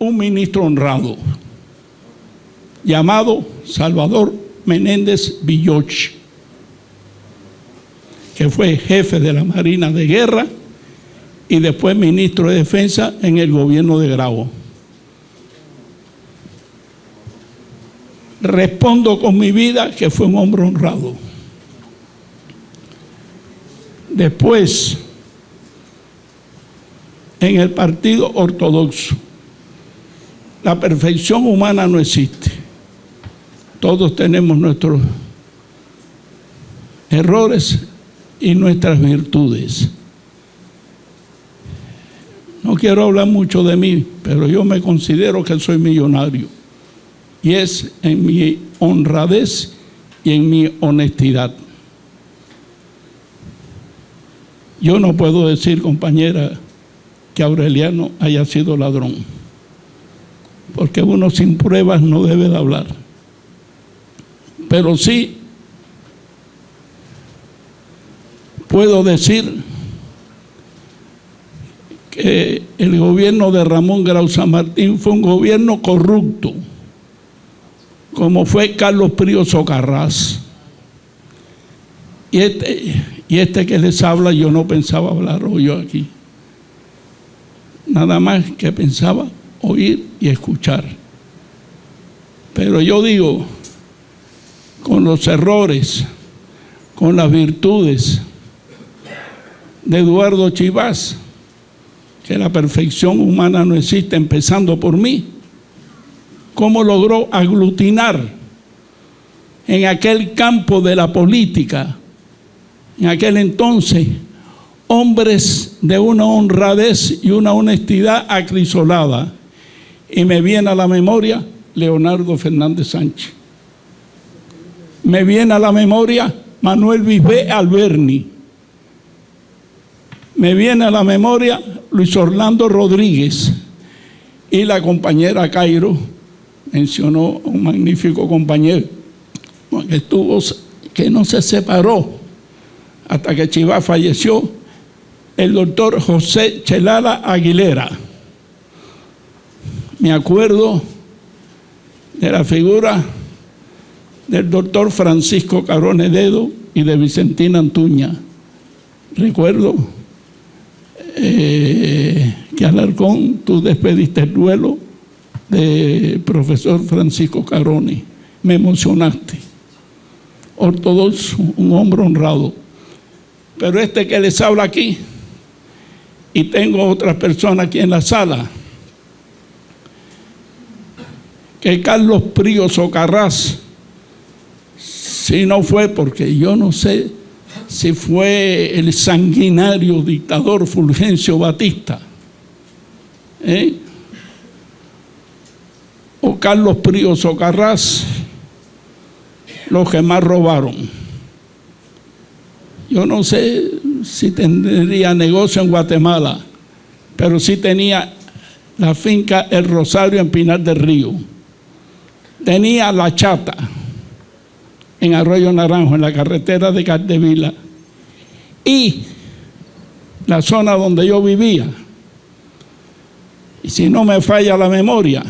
un ministro honrado llamado Salvador Menéndez Villoch, que fue jefe de la Marina de Guerra y después ministro de Defensa en el gobierno de Grau. Respondo con mi vida que fue un hombre honrado. Después, en el Partido Ortodoxo, la perfección humana no existe. Todos tenemos nuestros errores y nuestras virtudes. No quiero hablar mucho de mí, pero yo me considero que soy millonario. Y es en mi honradez y en mi honestidad. Yo no puedo decir, compañera, que Aureliano haya sido ladrón, porque uno sin pruebas no debe de hablar. Pero sí puedo decir que el gobierno de Ramón Grau San Martín fue un gobierno corrupto, como fue Carlos Prío Socarrás. Y este que les habla, yo no pensaba hablar hoy aquí. Nada más que pensaba oír y escuchar. Pero yo digo, con los errores, con las virtudes de Eduardo Chivas, que la perfección humana no existe, empezando por mí, cómo logró aglutinar en aquel campo de la política, en aquel entonces, hombres de una honradez y una honestidad acrisolada. Y me viene a la memoria Leonardo Fernández Sánchez. Me viene a la memoria Manuel Bisbé Alberni. Me viene a la memoria Luis Orlando Rodríguez. Y la compañera Cairo mencionó un magnífico compañero que no se separó hasta que Chivas falleció, el doctor José Chelala Aguilera. Me acuerdo de la figura del doctor Francisco Carone Dedo y de Vicentina Antuña. Recuerdo que Alarcón, tú despediste el duelo de profesor Francisco Carone. Me emocionaste. Ortodoxo, un hombre honrado. Pero este que les habla aquí, y tengo otras personas aquí en la sala, que Carlos Prío Socarrás, si no fue, porque yo no sé si fue el sanguinario dictador Fulgencio Batista, o Carlos Prío Socarrás, los que más robaron. Yo no sé si tendría negocio en Guatemala, pero sí tenía la finca El Rosario en Pinar del Río. Tenía La Chata en Arroyo Naranjo, en la carretera de Cardevila. Y la zona donde yo vivía, y si no me falla la memoria,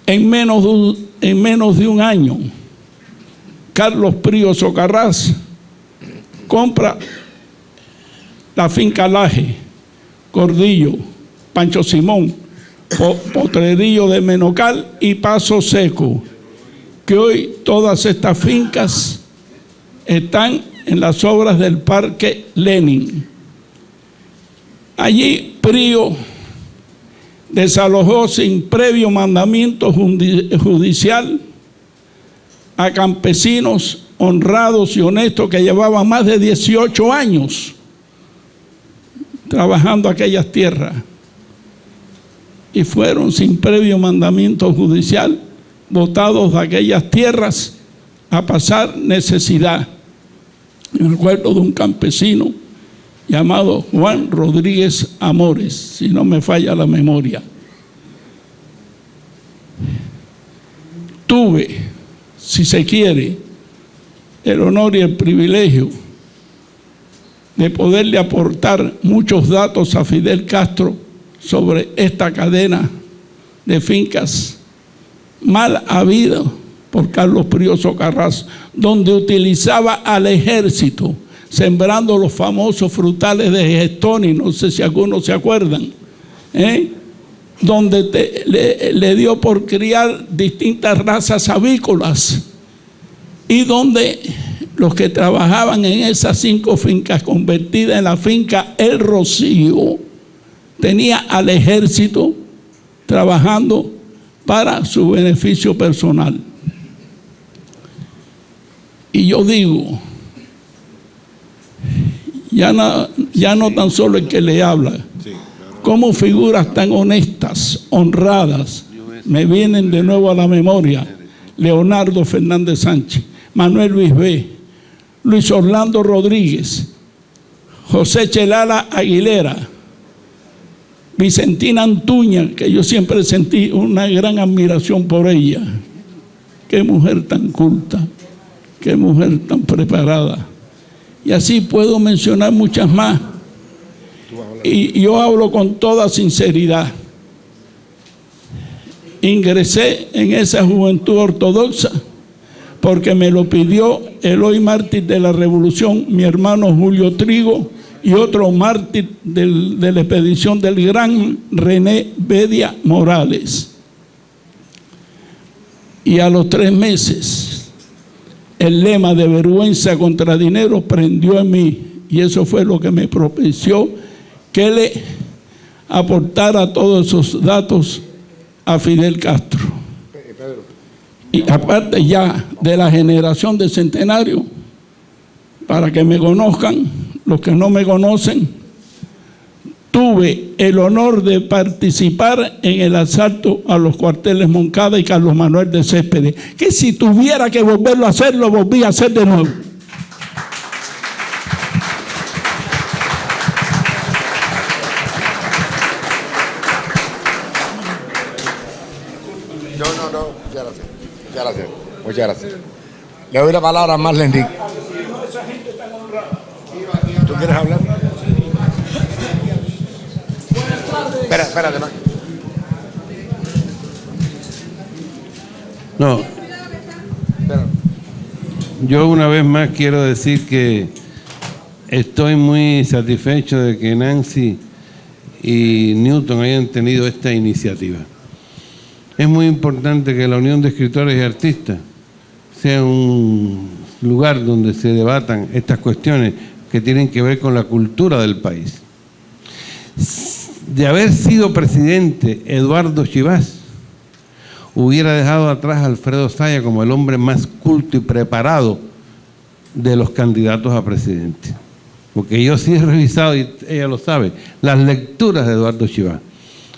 en menos de un año, Carlos Prío Socarrás compra la finca Laje, Gordillo, Pancho Simón, Potrerillo de Menocal y Paso Seco, que hoy todas estas fincas están en las obras del Parque Lenin. Allí Prío desalojó sin previo mandamiento judicial a campesinos honrados y honestos que llevaban más de 18 años trabajando aquellas tierras, y fueron sin previo mandamiento judicial botados de aquellas tierras a pasar necesidad. Me acuerdo de un campesino llamado Juan Rodríguez Amores, si no me falla la memoria. Tuve, si se quiere, el honor y el privilegio de poderle aportar muchos datos a Fidel Castro sobre esta cadena de fincas mal habido por Carlos Prioso Carrasco, donde utilizaba al ejército sembrando los famosos frutales de Gestoni, no sé si algunos se acuerdan, donde le dio por criar distintas razas avícolas, y donde los que trabajaban en esas 5 fincas convertidas en la finca El Rocío, tenía al ejército trabajando para su beneficio personal. Y yo digo, ya no tan solo el que le habla, como figuras tan honestas, honradas, me vienen de nuevo a la memoria: Leonardo Fernández Sánchez, Manuel Luis B., Luis Orlando Rodríguez, José Chelala Aguilera, Vicentina Antuña, que yo siempre sentí una gran admiración por ella. Qué mujer tan culta, qué mujer tan preparada. Y así puedo mencionar muchas más. Y yo hablo con toda sinceridad. Ingresé en esa juventud ortodoxa porque me lo pidió el hoy mártir de la Revolución, mi hermano Julio Trigo, y otro mártir de la expedición del gran René Bedia Morales. Y a los 3 meses, el lema de vergüenza contra dinero prendió en mí, y eso fue lo que me propició que le aportara todos esos datos a Fidel Castro. Y aparte ya de la generación del centenario, para que me conozcan, los que no me conocen, tuve el honor de participar en el asalto a los cuarteles Moncada y Carlos Manuel de Céspedes, que si tuviera que volverlo a hacer, lo volví a hacer de nuevo. No, muchas gracias. Le doy la palabra a Marlene Enrique. ¿Tú quieres hablar? Espérate. No. Yo una vez más quiero decir que estoy muy satisfecho de que Nancy y Newton hayan tenido esta iniciativa. Es muy importante que la Unión de Escritores y Artistas sea un lugar donde se debatan estas cuestiones que tienen que ver con la cultura del país. De haber sido presidente Eduardo Chivás, hubiera dejado atrás a Alfredo Zaya como el hombre más culto y preparado de los candidatos a presidente. Porque yo sí he revisado, y ella lo sabe, las lecturas de Eduardo Chivás.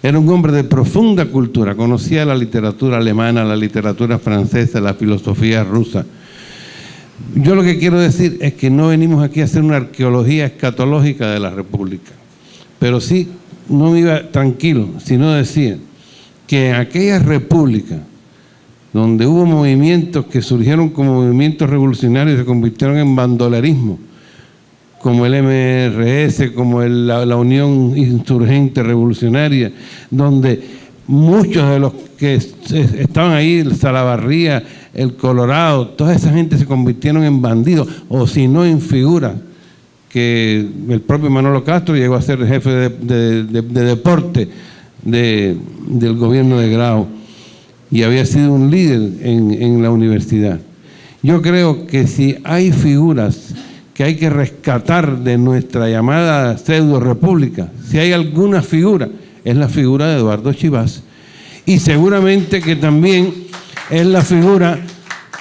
Era un hombre de profunda cultura, conocía la literatura alemana, la literatura francesa, la filosofía rusa. Yo lo que quiero decir es que no venimos aquí a hacer una arqueología escatológica de la República, pero sí, no me iba tranquilo, sino decía que en aquella república donde hubo movimientos que surgieron como movimientos revolucionarios y se convirtieron en bandolerismo, como el MRS, como la Unión Insurgente Revolucionaria, donde muchos de los que estaban ahí, el Salavarría, el Colorado, toda esa gente se convirtieron en bandidos, o si no en figuras, que el propio Manolo Castro llegó a ser jefe de deporte del gobierno de Grau, y había sido un líder en la universidad. Yo creo que si hay figuras que hay que rescatar de nuestra llamada pseudo-república, si hay alguna figura, es la figura de Eduardo Chivás, y seguramente que también es la figura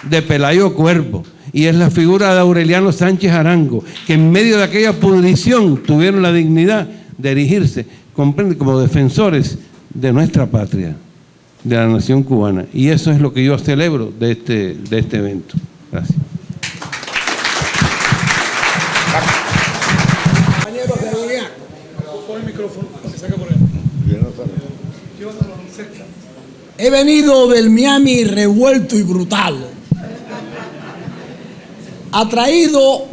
de Pelayo Cuervo, y es la figura de Aureliano Sánchez Arango, que en medio de aquella pudrición tuvieron la dignidad de erigirse, comprende, como defensores de nuestra patria, de la nación cubana. Y eso es lo que yo celebro de este evento. Gracias. Compañeros de Julián. Pon el micrófono, que saca por ahí. He venido del Miami revuelto y brutal, atraído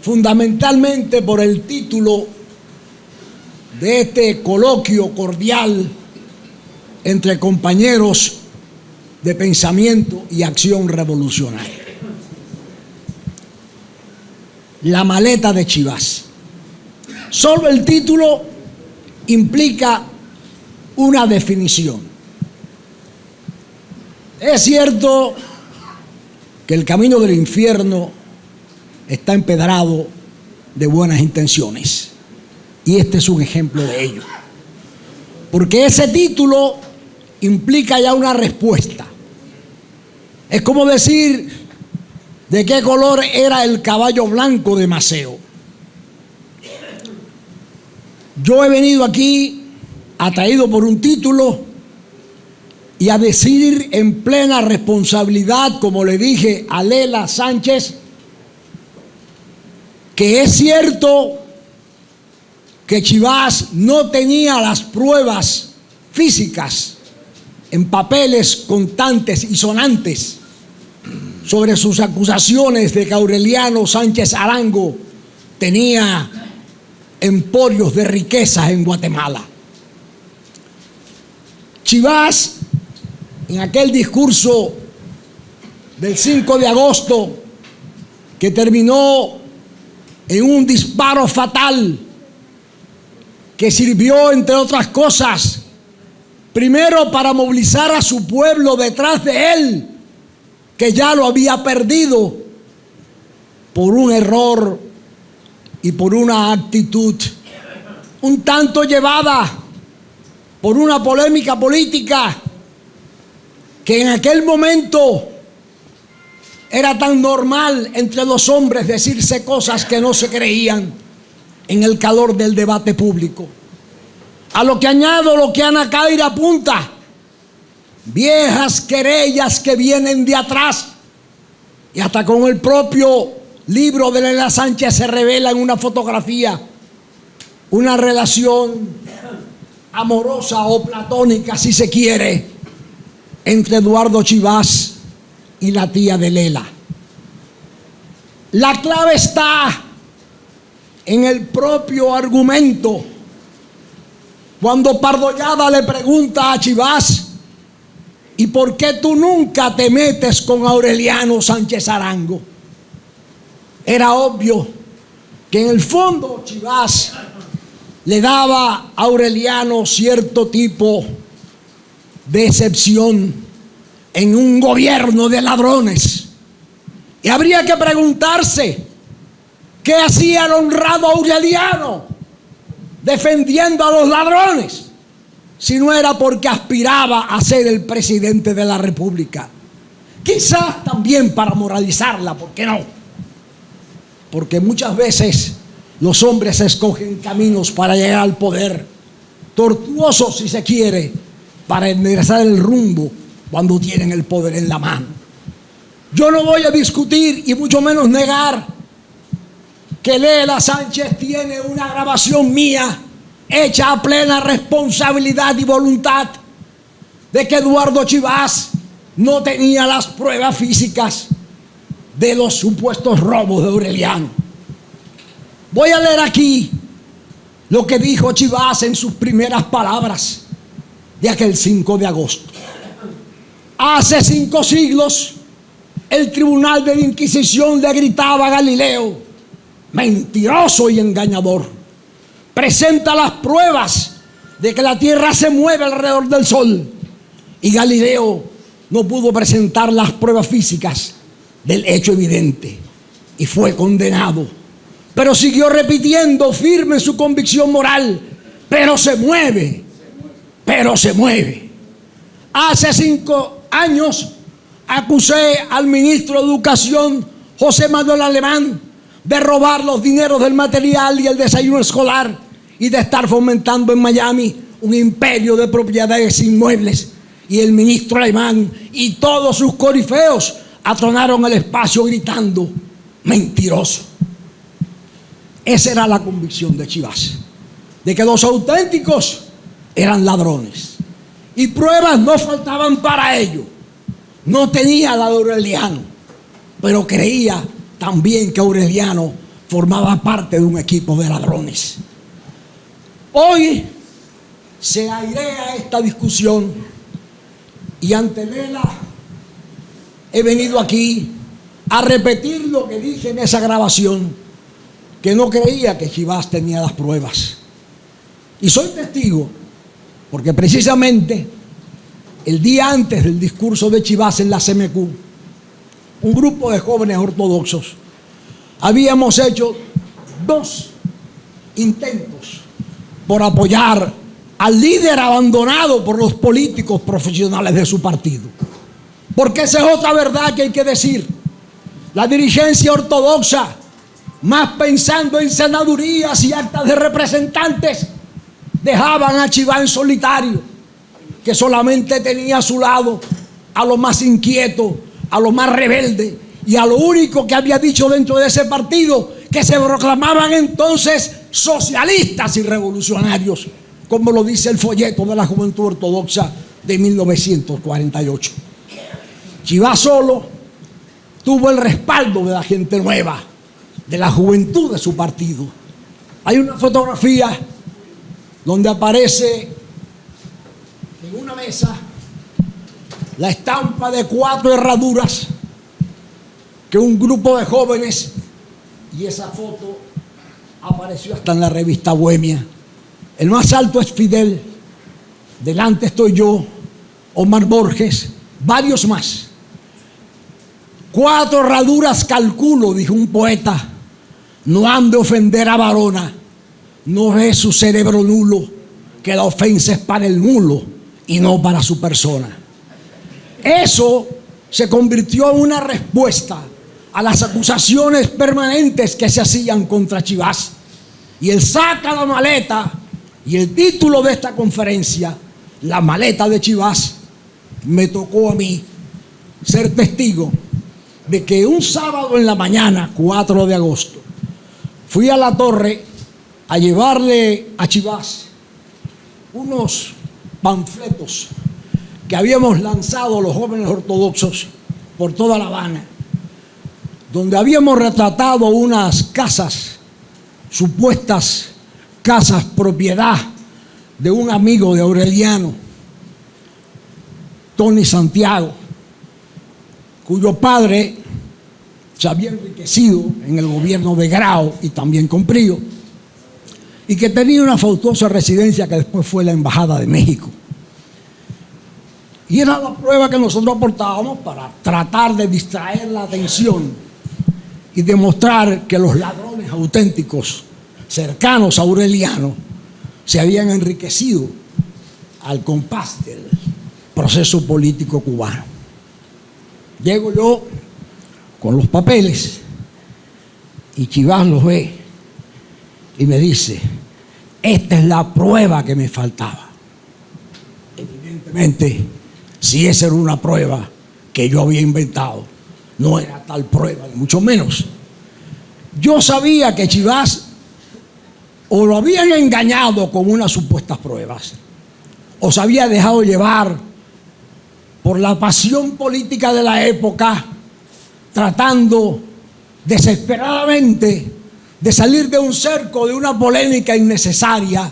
fundamentalmente por el título de este coloquio cordial entre compañeros de pensamiento y acción revolucionaria. La maleta de Chivas. Solo el título implica una definición. Es cierto que el camino del infierno está empedrado de buenas intenciones, y este es un ejemplo de ello, porque ese título implica ya una respuesta. Es como decir de qué color era el caballo blanco de Maceo. Yo he venido aquí atraído por un título y a decir en plena responsabilidad, como le dije a Lela Sánchez, que es cierto que Chivas no tenía las pruebas físicas en papeles constantes y sonantes sobre sus acusaciones de que Aureliano Sánchez Arango tenía emporios de riquezas en Guatemala. Chivas, en aquel discurso del 5 de agosto, que terminó en un disparo fatal que sirvió, entre otras cosas, primero para movilizar a su pueblo detrás de él, que ya lo había perdido por un error y por una actitud un tanto llevada por una polémica política que en aquel momento era tan normal entre los hombres decirse cosas que no se creían en el calor del debate público. A lo que añado lo que Ana Caire apunta: viejas querellas que vienen de atrás, y hasta con el propio libro de Lela Sánchez se revela en una fotografía una relación amorosa o platónica, si se quiere, entre Eduardo Chivas y la tía de Lela. La clave está en el propio argumento. Cuando Pardollada le pregunta a Chivas: ¿y por qué tú nunca te metes con Aureliano Sánchez Arango? Era obvio que en el fondo Chivas le daba a Aureliano cierto tipo de excepción en un gobierno de ladrones. Y habría que preguntarse qué hacía el honrado Aureliano defendiendo a los ladrones, si no era porque aspiraba a ser el presidente de la República. Quizás también para moralizarla, ¿por qué no? Porque muchas veces los hombres escogen caminos para llegar al poder, tortuosos si se quiere, para enderezar el rumbo cuando tienen el poder en la mano. Yo no voy a discutir y mucho menos negar que Lela Sánchez tiene una grabación mía hecha a plena responsabilidad y voluntad de que Eduardo Chivas no tenía las pruebas físicas de los supuestos robos de Aureliano. Voy a leer aquí lo que dijo Chivas en sus primeras palabras de aquel 5 de agosto. Hace 5 siglos el tribunal de la Inquisición le gritaba a Galileo: mentiroso y engañador. Presenta las pruebas de que la Tierra se mueve alrededor del Sol. Y Galileo no pudo presentar las pruebas físicas del hecho evidente y fue condenado. Pero siguió repitiendo, firme en su convicción moral: pero se mueve, pero se mueve. Hace 5 años acusé al ministro de Educación, José Manuel Alemán, de robar los dineros del material y el desayuno escolar y de estar fomentando en Miami un imperio de propiedades inmuebles. Y el ministro Alemán y todos sus corifeos atronaron el espacio gritando: mentiroso. Esa era la convicción de Chivas, de que los auténticos eran ladrones. Y pruebas no faltaban para ello. No tenía la de Aureliano, pero creía también que Aureliano formaba parte de un equipo de ladrones. Hoy se airea esta discusión y ante Lela he venido aquí a repetir lo que dije en esa grabación, que no creía que Chivas tenía las pruebas. Y soy testigo, porque precisamente el día antes del discurso de Chivas en la CMQ, un grupo de jóvenes ortodoxos habíamos hecho 2 intentos por apoyar al líder abandonado por los políticos profesionales de su partido. Porque esa es otra verdad que hay que decir. La dirigencia ortodoxa, más pensando en senadurías y actas de representantes, dejaban a Chivas en solitario, que solamente tenía a su lado a lo más inquieto, a lo más rebelde y a lo único que había dicho dentro de ese partido, que se proclamaban entonces socialistas y revolucionarios, como lo dice el folleto de la Juventud Ortodoxa de 1948. Chivas solo tuvo el respaldo de la gente nueva, de la juventud de su partido. Hay una fotografía donde aparece en una mesa la estampa de 4 herraduras que un grupo de jóvenes, y esa foto apareció hasta en la revista Bohemia. El más alto es Fidel, delante estoy yo, Omar Borges, varios más. 4 herraduras calculo, dijo un poeta, no han de ofender a varona, no es su cerebro nulo, que la ofensa es para el mulo y no para su persona. Eso se convirtió en una respuesta a las acusaciones permanentes que se hacían contra Chivas. Y él saca la maleta, y el título de esta conferencia, La maleta de Chivas, me tocó a mí ser testigo de que un sábado en la mañana, 4 de agosto, fui a la torre a llevarle a Chivas unos panfletos que habíamos lanzado los jóvenes ortodoxos por toda La Habana, donde habíamos retratado unas casas, supuestas casas propiedad de un amigo de Aureliano, Tony Santiago, cuyo padre se había enriquecido en el gobierno de Grau y también con Prío, y que tenía una fastuosa residencia que después fue la Embajada de México. Y era la prueba que nosotros aportábamos para tratar de distraer la atención y demostrar que los ladrones auténticos cercanos a Aureliano se habían enriquecido al compás del proceso político cubano. Llego yo con los papeles y Chivas los ve y me dice: esta es la prueba que me faltaba. Evidentemente, si esa era una prueba que yo había inventado, no era tal prueba, ni mucho menos. Yo sabía que Chivas o lo habían engañado con unas supuestas pruebas, o se había dejado llevar por la pasión política de la época, tratando desesperadamente de salir de un cerco, de una polémica innecesaria,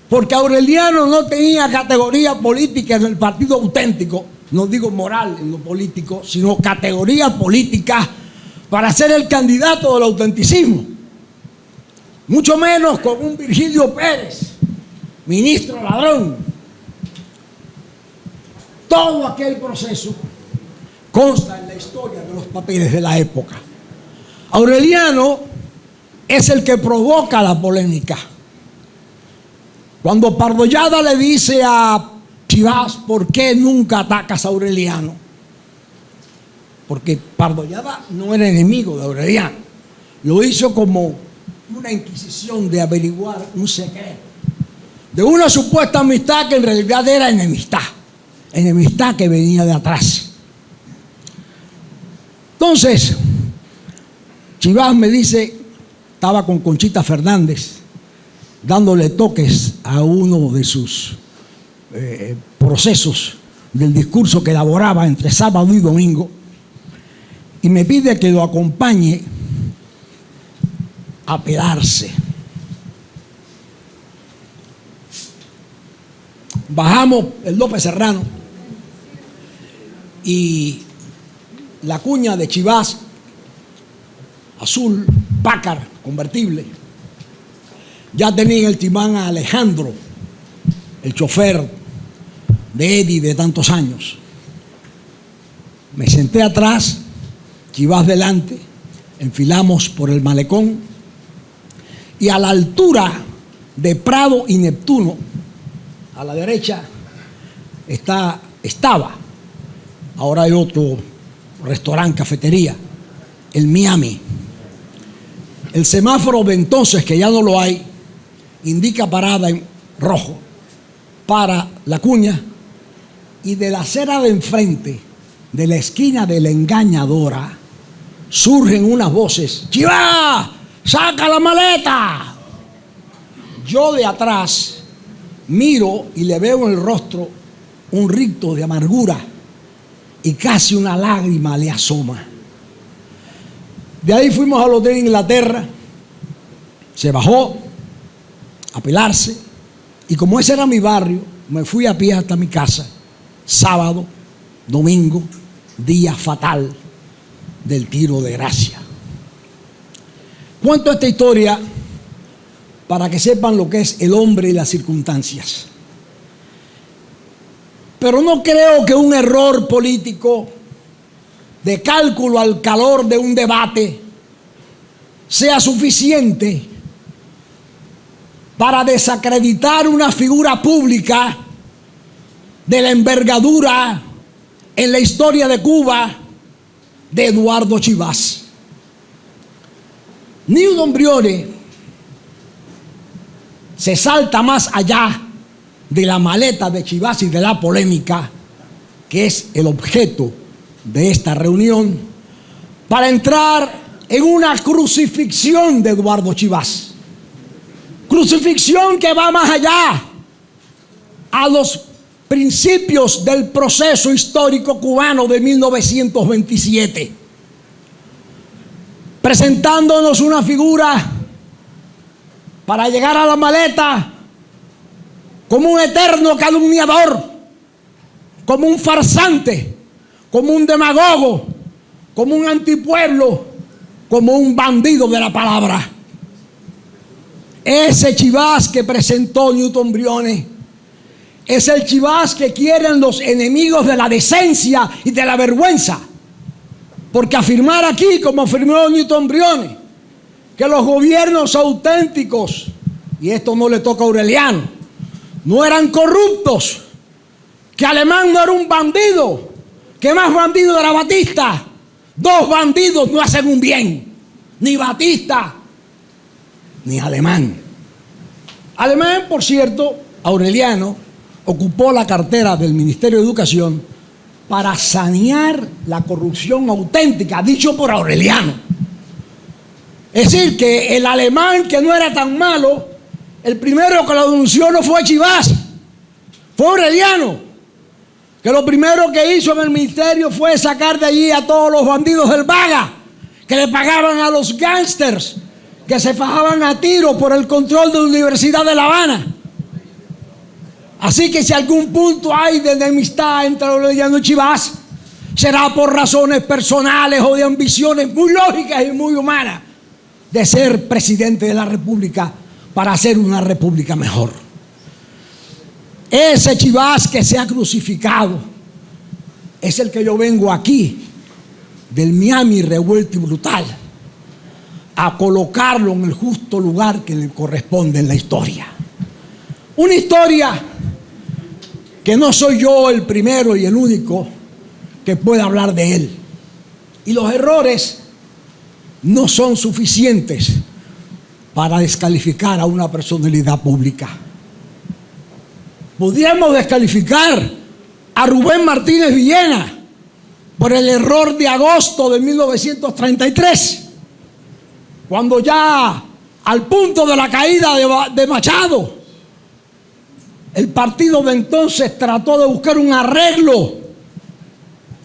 porque Aureliano no tenía categoría política en el partido auténtico, no digo moral en lo político, sino categoría política para ser el candidato del autenticismo. Mucho menos con un Virgilio Pérez, ministro ladrón. Todo aquel proceso consta en la historia de los papeles de la época. Aureliano es el que provoca la polémica. Cuando Pardollada le dice a Chivas: ¿por qué nunca atacas a Aureliano? Porque Pardollada no era enemigo de Aureliano. Lo hizo como una inquisición de averiguar un secreto de una supuesta amistad que en realidad era enemistad. Enemistad que venía de atrás. Entonces, Chivas me dice, estaba con Conchita Fernández, dándole toques a uno de sus procesos del discurso que elaboraba entre sábado y domingo, y me pide que lo acompañe a pelarse. bajamos el López Serrano y la cuña de Chivás, azul, Packard, convertible, ya tenía en el timán a Alejandro, el chofer de Eddie de tantos años. Me senté atrás, Chivás delante, enfilamos por el malecón y a la altura de Prado y Neptuno, a la derecha, estaba, ahora hay otro restaurante, cafetería, el Miami. El semáforo de entonces, que ya no lo hay, indica parada en rojo para la cuña, y de la acera de enfrente, de la esquina de la Engañadora, surgen unas voces: ¡Chivás, saca la maleta! Yo de atrás miro y le veo en el rostro un ricto de amargura y casi una lágrima le asoma. De ahí fuimos al Hotel Inglaterra, se bajó a pelarse y como ese era mi barrio, me fui a pie hasta mi casa, sábado, domingo, día fatal del tiro de gracia. Cuento esta historia para que sepan lo que es el hombre y las circunstancias. Pero no creo que un error político de cálculo al calor de un debate sea suficiente para desacreditar una figura pública de la envergadura en la historia de Cuba de Eduardo Chivás. Newton Brione se salta más allá de la maleta de Chivás y de la polémica, que es el objeto de esta reunión, para entrar en una crucifixión de Eduardo Chivás. Crucifixión que va más allá a los principios del proceso histórico cubano de 1927, presentándonos una figura para llegar a la maleta como un eterno calumniador, como un farsante, como un demagogo, como un antipueblo, como un bandido de la palabra. Ese Chivás que presentó Newton Brione es el Chivás que quieren los enemigos de la decencia y de la vergüenza. Porque afirmar aquí, como afirmó Newton Brione, que los gobiernos auténticos, y esto no le toca a Aureliano, no eran corruptos, que Alemán no era un bandido, que más bandido era Batista. Dos bandidos no hacen un bien, ni Batista ni Alemán. Alemán, por cierto, Aureliano, ocupó la cartera del Ministerio de Educación para sanear la corrupción auténtica, dicho por Aureliano. Es decir, que el alemán que no era tan malo, el primero que lo denunció no fue Chivás, fue Aureliano, que lo primero que hizo en el ministerio fue sacar de allí a todos los bandidos del Vaga, que le pagaban a los gángsters, que se fajaban a tiro por el control de la Universidad de La Habana. Así que si algún punto hay de enemistad entre Aureliano y Chivás, será por razones personales o de ambiciones muy lógicas y muy humanas de ser presidente de la República para hacer una república mejor. Ese Chivás que se ha crucificado es el que yo vengo aquí del Miami revuelto y brutal a colocarlo en el justo lugar que le corresponde en la historia. Una historia que no soy yo el primero y el único que pueda hablar de él. Y los errores no son suficientes para descalificar a una personalidad pública. Podríamos descalificar a Rubén Martínez Villena por el error de agosto de 1933, cuando ya al punto de la caída de Machado, el partido de entonces trató de buscar un arreglo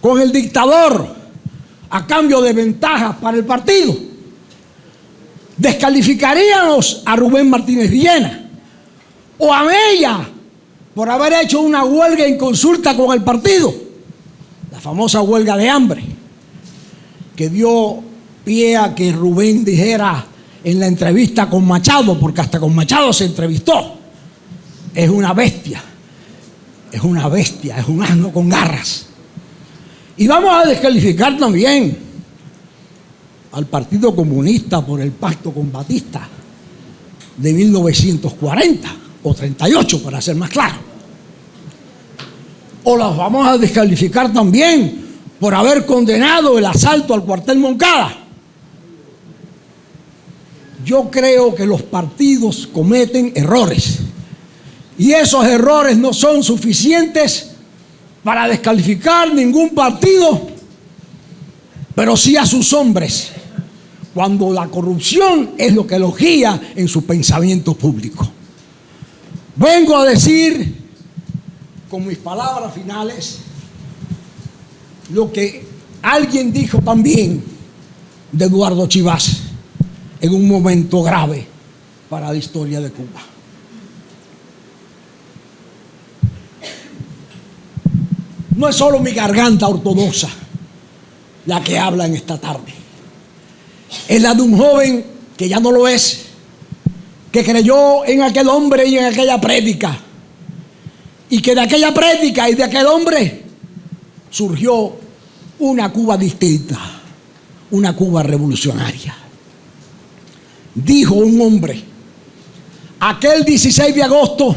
con el dictador a cambio de ventajas para el partido. Descalificaríamos a Rubén Martínez Villena o a Mella por haber hecho una huelga en consulta con el partido, la famosa huelga de hambre, que dio pie a que Rubén dijera en la entrevista con Machado, porque hasta con Machado se entrevistó: es una bestia, es una bestia, es un asno con garras. Y vamos a descalificar también al Partido Comunista por el pacto con Batista de 1940 o 38, para ser más claro. O las vamos a descalificar también por haber condenado el asalto al cuartel Moncada. Yo creo que los partidos cometen errores, y esos errores no son suficientes para descalificar ningún partido, pero sí a sus hombres, cuando la corrupción es lo que los guía en su pensamiento público. Vengo a decir, con mis palabras finales, lo que alguien dijo también de Eduardo Chivas en un momento grave para la historia de Cuba. No es solo mi garganta ortodoxa la que habla en esta tarde. Es la de un joven que ya no lo es, que creyó en aquel hombre y en aquella prédica, y que de aquella prédica y de aquel hombre surgió una Cuba distinta, una Cuba revolucionaria. Dijo un hombre, aquel 16 de agosto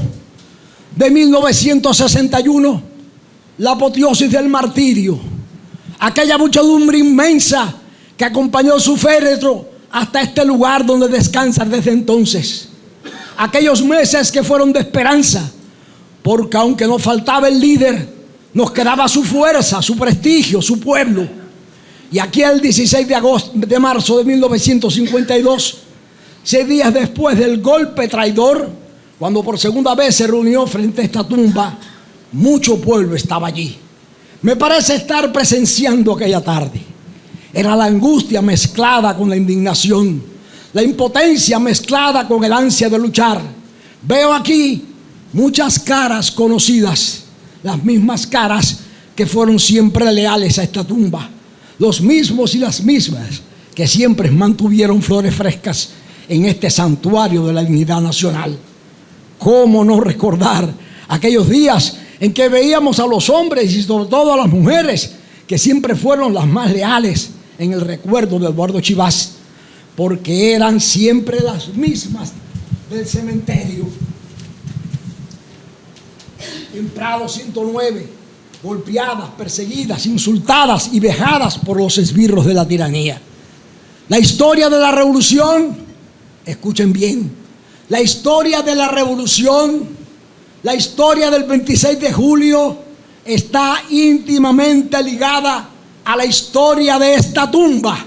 de 1961, la apoteosis del martirio, aquella muchedumbre inmensa que acompañó su féretro hasta este lugar donde descansa desde entonces. Aquellos meses que fueron de esperanza, porque aunque nos faltaba el líder, nos quedaba su fuerza, su prestigio, su pueblo. Y aquí el 16 de marzo de 1952, 6 días después del golpe traidor, cuando por segunda vez se reunió frente a esta tumba, mucho pueblo estaba allí. Me parece estar presenciando aquella tarde. Era la angustia mezclada con la indignación, la impotencia mezclada con el ansia de luchar. Veo aquí muchas caras conocidas, las mismas caras que fueron siempre leales a esta tumba, los mismos y las mismas que siempre mantuvieron flores frescas en este santuario de la dignidad nacional. ¿Cómo no recordar aquellos días en que veíamos a los hombres y sobre todo a las mujeres que siempre fueron las más leales en el recuerdo de Eduardo Chivas, porque eran siempre las mismas del cementerio en Prado 109, golpeadas, perseguidas, insultadas y vejadas por los esbirros de la tiranía? La historia de la revolución, escuchen bien, la historia de la revolución, la historia del 26 de julio está íntimamente ligada a la historia de esta tumba,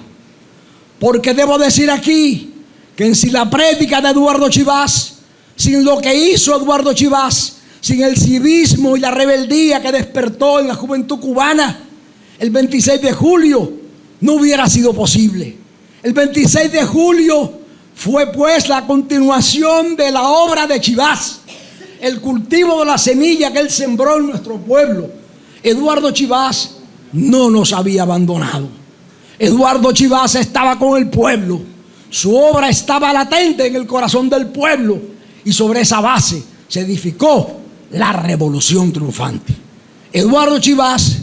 porque debo decir aquí que sin la prédica de Eduardo Chivas, sin lo que hizo Eduardo Chivas, sin el civismo y la rebeldía que despertó en la juventud cubana, el 26 de julio no hubiera sido posible. El 26 de julio fue pues la continuación de la obra de Chivas, el cultivo de la semilla que él sembró en nuestro pueblo. Eduardo Chivas no nos había abandonado. Eduardo Chivas estaba con el pueblo. Su obra estaba latente en el corazón del pueblo, y sobre esa base se edificó la revolución triunfante. Eduardo Chivas,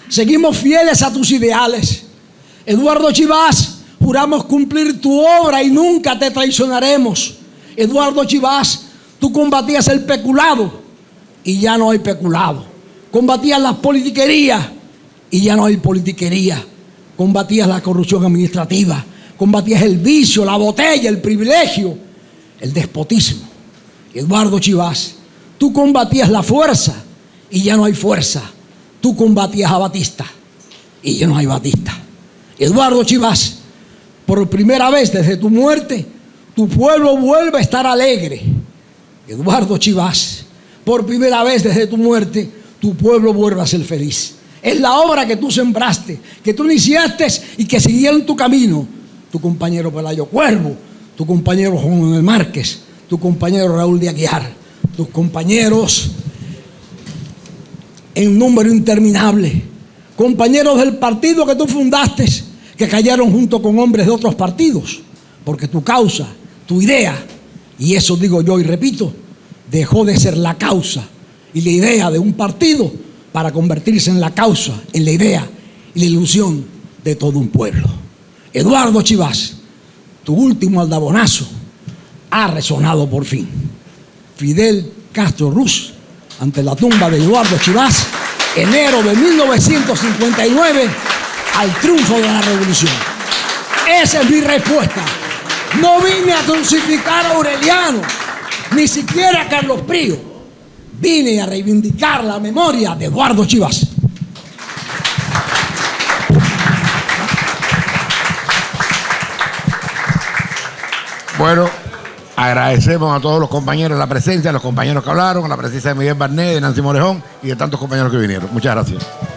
seguimos fieles a tus ideales. Eduardo Chivas, juramos cumplir tu obra y nunca te traicionaremos. Eduardo Chivas, tú combatías el peculado y ya no hay peculado. Combatías la politiquería y ya no hay politiquería. Combatías la corrupción administrativa, combatías el vicio, la botella, el privilegio, el despotismo. Eduardo Chivas, tú combatías la fuerza y ya no hay fuerza. Tú combatías a Batista y ya no hay Batista. Eduardo Chivas, por primera vez desde tu muerte, tu pueblo vuelve a estar alegre. Eduardo Chivas, por primera vez desde tu muerte, tu pueblo vuelve a ser feliz. Es la obra que tú sembraste, que tú iniciaste y que siguieron tu camino. Tu compañero Pelayo Cuervo, tu compañero Juan Manuel Márquez, tu compañero Raúl de Aguiar, tus compañeros en número interminable. Compañeros del partido que tú fundaste, que cayeron junto con hombres de otros partidos, porque tu causa, tu idea, y eso digo yo y repito, dejó de ser la causa y la idea de un partido para convertirse en la causa, en la idea y la ilusión de todo un pueblo. Eduardo Chivas, tu último aldabonazo ha resonado por fin. Fidel Castro Ruz, ante la tumba de Eduardo Chivas, enero de 1959, al triunfo de la revolución. Esa es mi respuesta. No vine a crucificar a Aureliano, ni siquiera a Carlos Prío. Vine a reivindicar la memoria de Eduardo Chivas. Bueno, agradecemos a todos los compañeros la presencia, a los compañeros que hablaron, a la presencia de Miguel Barnet, de Nancy Morejón y de tantos compañeros que vinieron. Muchas gracias.